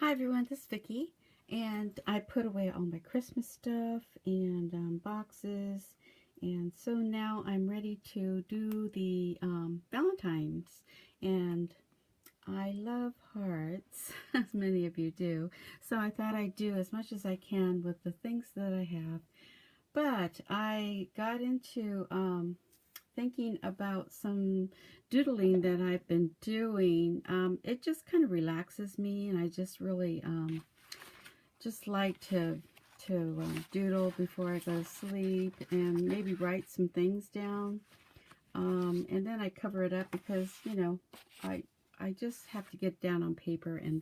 Hi everyone, this is Vicki, and I put away all my Christmas stuff and boxes, and so now I'm ready to do the Valentines, and I love hearts, as many of you do, so I thought I'd do as much as I can with the things that I have, but I got into thinking about some doodling that I've been doing. It just kind of relaxes me, and I just really just like to doodle before I go to sleep, and maybe write some things down. And then I cover it up because I just have to get down on paper, and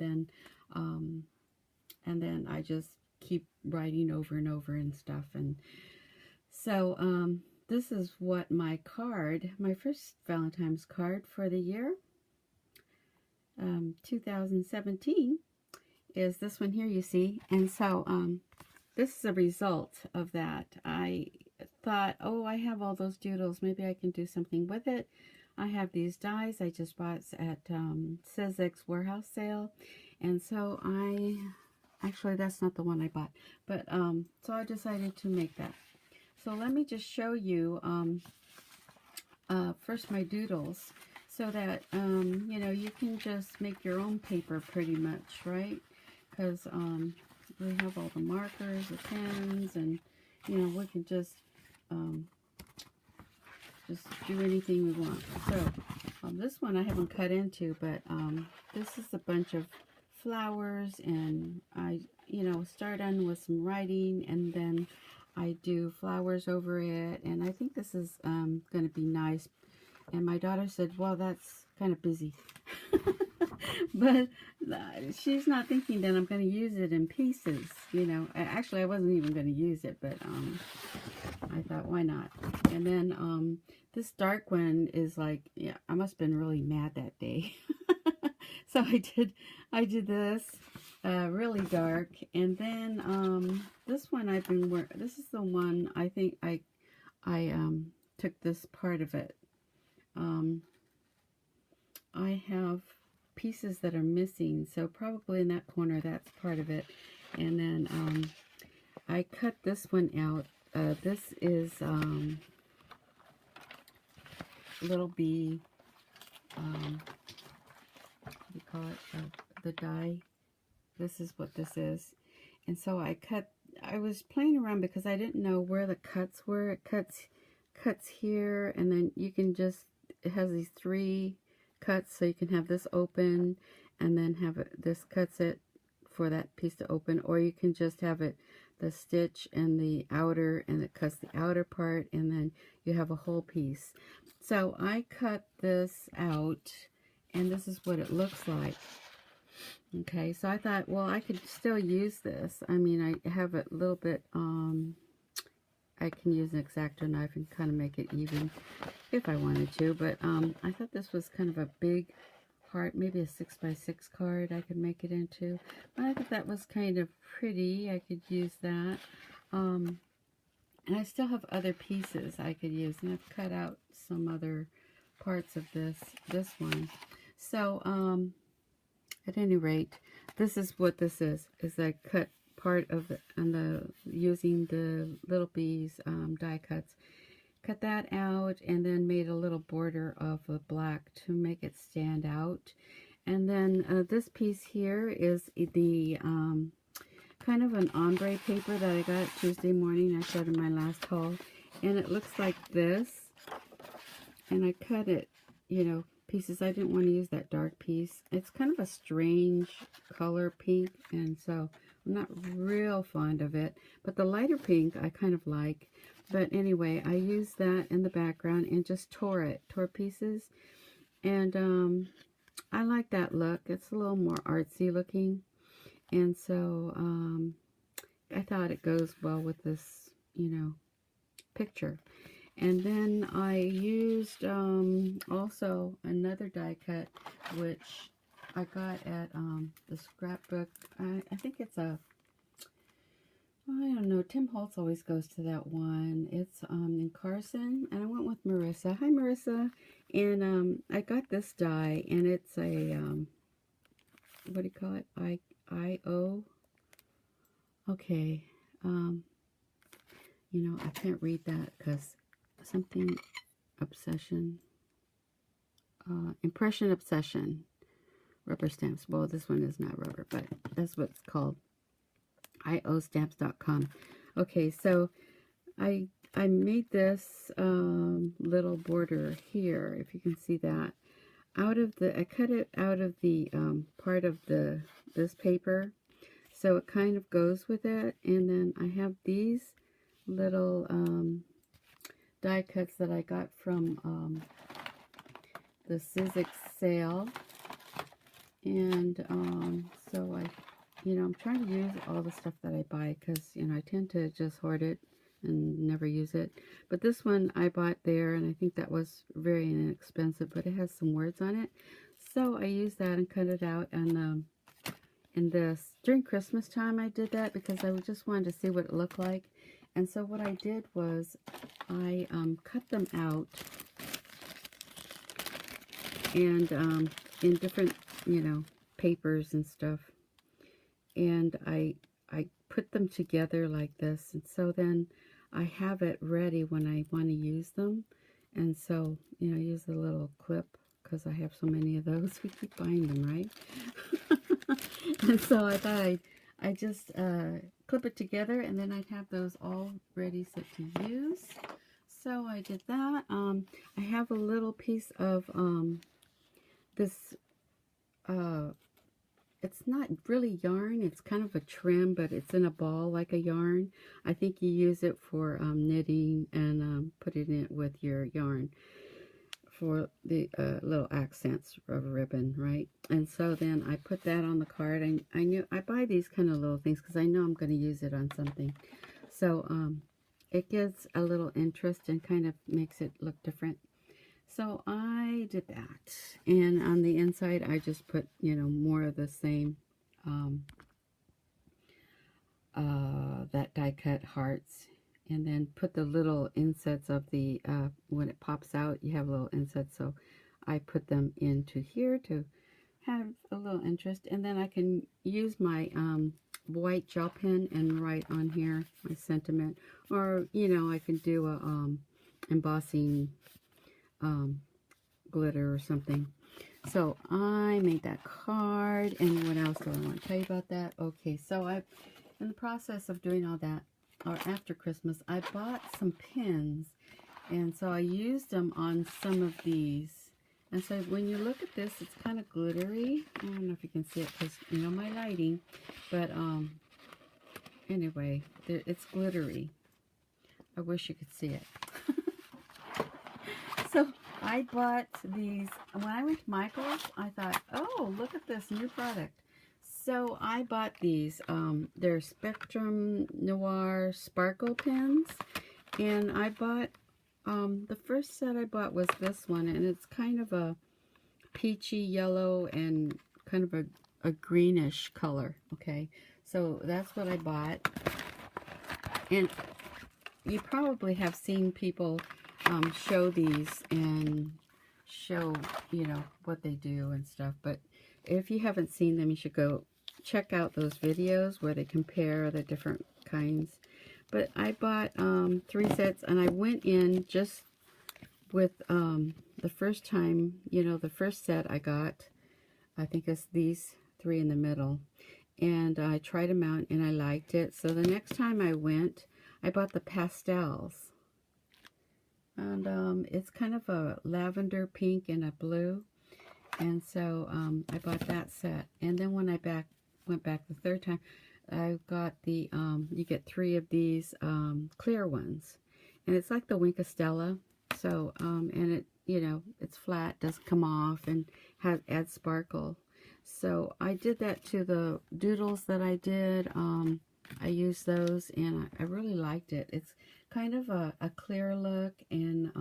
then I just keep writing over and over and stuff. And so this is what my first Valentine's card for the year 2017 is this one here, you see. And so this is a result of that. I thought, oh, I have all those doodles, maybe I can do something with it. I have these dies I just bought at Sezek's warehouse sale, and so actually that's not the one I bought, but so I decided to make that. So let me just show you first my doodles, so that you can just make your own paper pretty much, right? Because we have all the markers, the pens, and we can just do anything we want. So this one I haven't cut into, but this is a bunch of flowers, and I start on with some writing, and then I do flowers over it, and I think this is going to be nice. And my daughter said, well, that's kind of busy. But she's not thinking that I'm going to use it in pieces, Actually, I wasn't even going to use it, but I thought, why not? And then this dark one is like, yeah, I must have been really mad that day. So I did this really dark, and then this one I've been working. This is the one I think I took this part of it. I have pieces that are missing, so probably in that corner that's part of it. And then I cut this one out. This is Little Bee. What do you call it? The die. This is what this is. And so I was playing around because I didn't know where the cuts were. It cuts here, and then you can just, it has these 3 cuts, so you can have this open, and then have this cuts it for that piece to open, or you can just have it, the stitch and the outer, and it cuts the outer part, and then you have a whole piece. So I cut this out, and this is what it looks like. Okay, so I thought, well, I could still use this. I mean, I have a little bit, I can use an X-Acto knife and kind of make it even if I wanted to, but I thought this was kind of a big heart, maybe a 6x6 card I could make it into. But I thought that was kind of pretty. I could use that. And I still have other pieces I could use, and I've cut out some other parts of this one. So, at any rate, this is what this is I cut part of using the Little Bees die cuts. Cut that out, and then made a little border of the black to make it stand out. And then this piece here is the kind of an ombre paper that I got Tuesday morning. I showed in my last haul, and it looks like this. And I cut it, pieces. I didn't want to use that dark piece. It's kind of a strange color, pink, and so I'm not real fond of it. But the lighter pink I kind of like. But anyway, I used that in the background and just tore pieces. And I like that look. It's a little more artsy looking. And so I thought it goes well with this, picture. And then I used also another die cut, which I got at the scrapbook. I think it's I don't know, Tim Holtz always goes to that one. It's in Carson, and I went with Marissa. Hi, Marissa. And I got this die, and it's a, what do you call it? I-O. Okay. You know, I can't read that because something obsession. Impression obsession. Rubber stamps. Well, this one is not rubber, but that's what it's called. iostamps.com. Okay, so I made this little border here, if you can see that. I cut it out of the part of this paper, so it kind of goes with it. And then I have these little die cuts that I got from the Sizzix sale. And so I'm trying to use all the stuff that I buy, because, I tend to just hoard it and never use it. But this one I bought there, and I think that was very inexpensive, but it has some words on it. So I used that and cut it out. And in this, during Christmas time, I did that because I just wanted to see what it looked like. And so what I did was I cut them out and in different, papers and stuff. And I put them together like this. And so then I have it ready when I want to use them. And so, I use the little clip because I have so many of those. We keep buying them, right? And so I thought I just clip it together, and then I'd have those all ready set to use. So I did that. I have a little piece of this, it's not really yarn, it's kind of a trim, but it's in a ball like a yarn. I think you use it for knitting and putting it with your yarn for the little accents of ribbon, right? And so then I put that on the card. I knew I buy these kind of little things because I know I'm going to use it on something. So it gives a little interest and kind of makes it look different. So I did that, and on the inside I just put, more of the same, that die cut hearts, and then put the little insets of the, when it pops out, you have little insets, so I put them into here to have a little interest. And then I can use my white gel pen and write on here my sentiment, or, I can do a embossing glitter or something. So I made that card. And what else do I want to tell you about that? Okay, so in the process of doing all that, or after Christmas, I bought some pins, and so I used them on some of these. And so when you look at this, it's kind of glittery. I don't know if you can see it because my lighting, but anyway, it's glittery. I wish you could see it. So I bought these, when I went to Michael's, I thought, oh, look at this new product. So I bought these, they're Spectrum Noir Sparkle pins, and I bought, the first set I bought was this one, and it's kind of a peachy yellow and kind of a greenish color, okay? So that's what I bought, and you probably have seen people show these and show, what they do and stuff. But if you haven't seen them, you should go check out those videos where they compare the different kinds. But I bought 3 sets, and I went in just with the first time, the first set I got, I think it's these 3 in the middle. And I tried them out, and I liked it. So the next time I went, I bought the pastels. And it's kind of a lavender pink and a blue. And so I bought that set. And then when I went back the third time, I got the, you get 3 of these clear ones. And it's like the Winkostella. So, and it, it's flat, doesn't come off, and adds sparkle. So I did that to the Doodles that I did. I used those, and I really liked it. It's kind of a clear look, and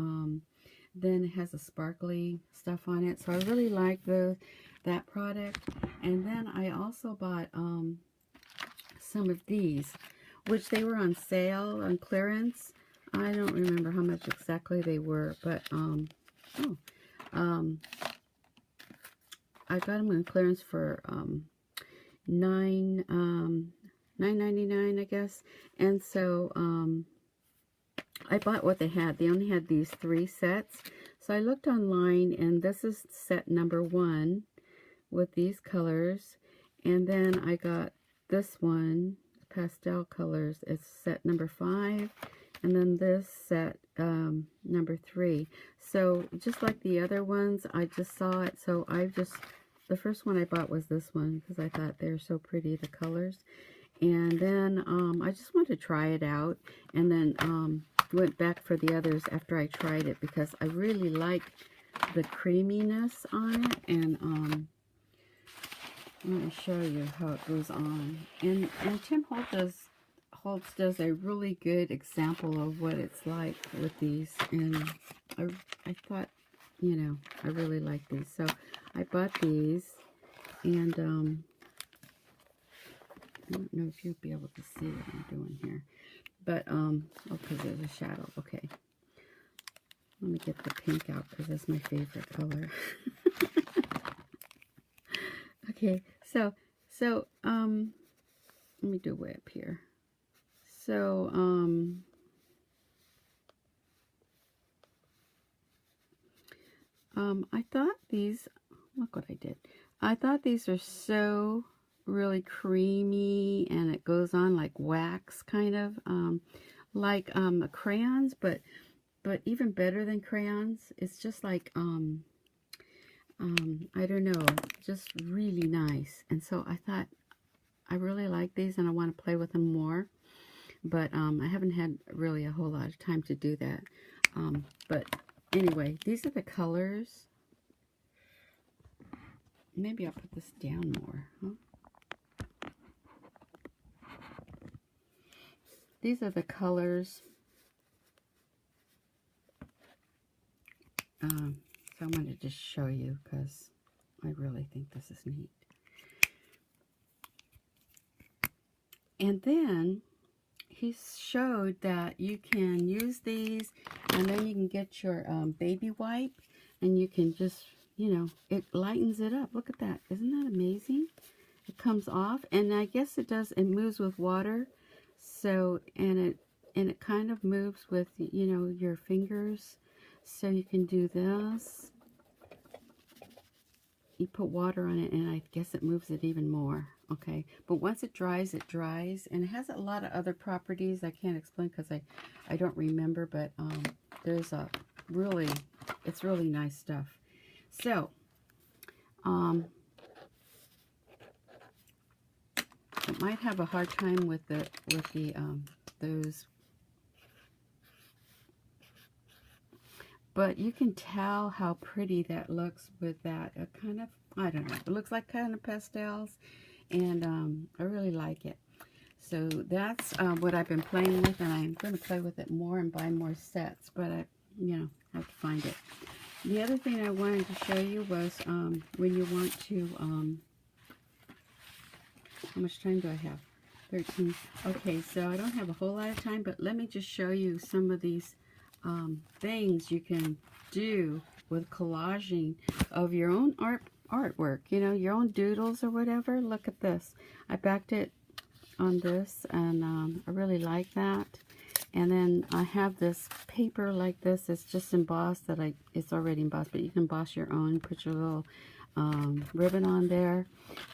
then it has a sparkly stuff on it. So I really like that product. And then I also bought some of these, which they were on sale, on clearance. I don't remember how much exactly they were, but I got them on clearance for $9.99, I guess. And so I bought what they had. They only had these 3 sets. So I looked online, and this is set number 1 with these colors. And then I got this one, pastel colors. It's set number 5. And then this set, number 3. So just like the other ones, I just saw it. So the first one I bought was this one because I thought they're so pretty, the colors. And then I just wanted to try it out. And then went back for the others after I tried it because I really like the creaminess on it. And let me show you how it goes on. And Tim Holtz does a really good example of what it's like with these. And I thought, you know, I really like these. So I bought these. And I don't know if you'll be able to see what I'm doing here. But, oh, because there's a shadow. Okay. Let me get the pink out because that's my favorite color. Okay, so let me do way up here. So, I thought these, look what I did. I thought these are so really creamy, and it goes on like wax, kind of, like crayons, but even better than crayons. It's just like, I don't know, just really nice. And so I thought I really like these and I want to play with them more. But I haven't had really a whole lot of time to do that. But anyway, these are the colors. Maybe I'll put this down more. Huh? These are the colors. So I'm going to just show you because I really think this is neat. And then he showed that you can use these, and then you can get your baby wipe, and you can just, you know, it lightens it up. Look at that. Isn't that amazing? It comes off, and I guess it does, it moves with water. So, and it kind of moves with, you know, your fingers. So you can do this. You put water on it, and I guess it moves it even more. Okay, but once it dries, and it has a lot of other properties I can't explain because I don't remember, but there's a really, it's really nice stuff. So I might have a hard time with those, but you can tell how pretty that looks with that kind of, I don't know, it looks like kind of pastels. And I really like it. So that's what I've been playing with, and I'm going to play with it more and buy more sets, but I, you know, have to find it. The other thing I wanted to show you was when you want to, how much time do I have? 13. Okay, so I don't have a whole lot of time, but let me just show you some of these things you can do with collaging of your own artwork, you know, your own doodles or whatever. Look at this. I backed it on this, and I really like that. And then I have this paper like this. It's just embossed, it's already embossed, but you can emboss your own, put your little ribbon on there,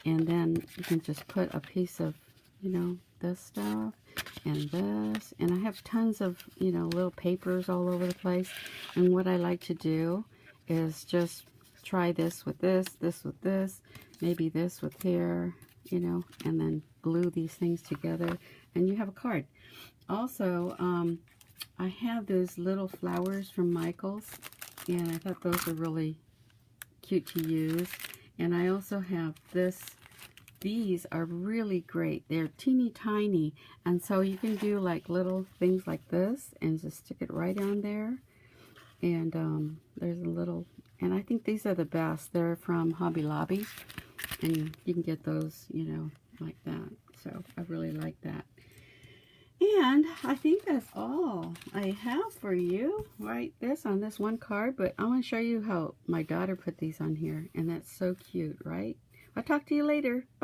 and then you can just put a piece of, you know, this stuff and this. And I have tons of, you know, little papers all over the place. And what I like to do is just try this with this, this with this, maybe this with here, you know, and then glue these things together, and you have a card. Also, I have those little flowers from Michael's, and I thought those are really cute to use. And I also have these are really great. They're teeny tiny, and so you can do like little things like this and just stick it right on there. And there's a little, and I think these are the best. They're from Hobby Lobby, and you can get those, you know, like that. So I really like that. And I think that's all I have for you, right? This on this one card, but I want to show you how my daughter put these on here, and that's so cute, right? I'll talk to you later. Bye.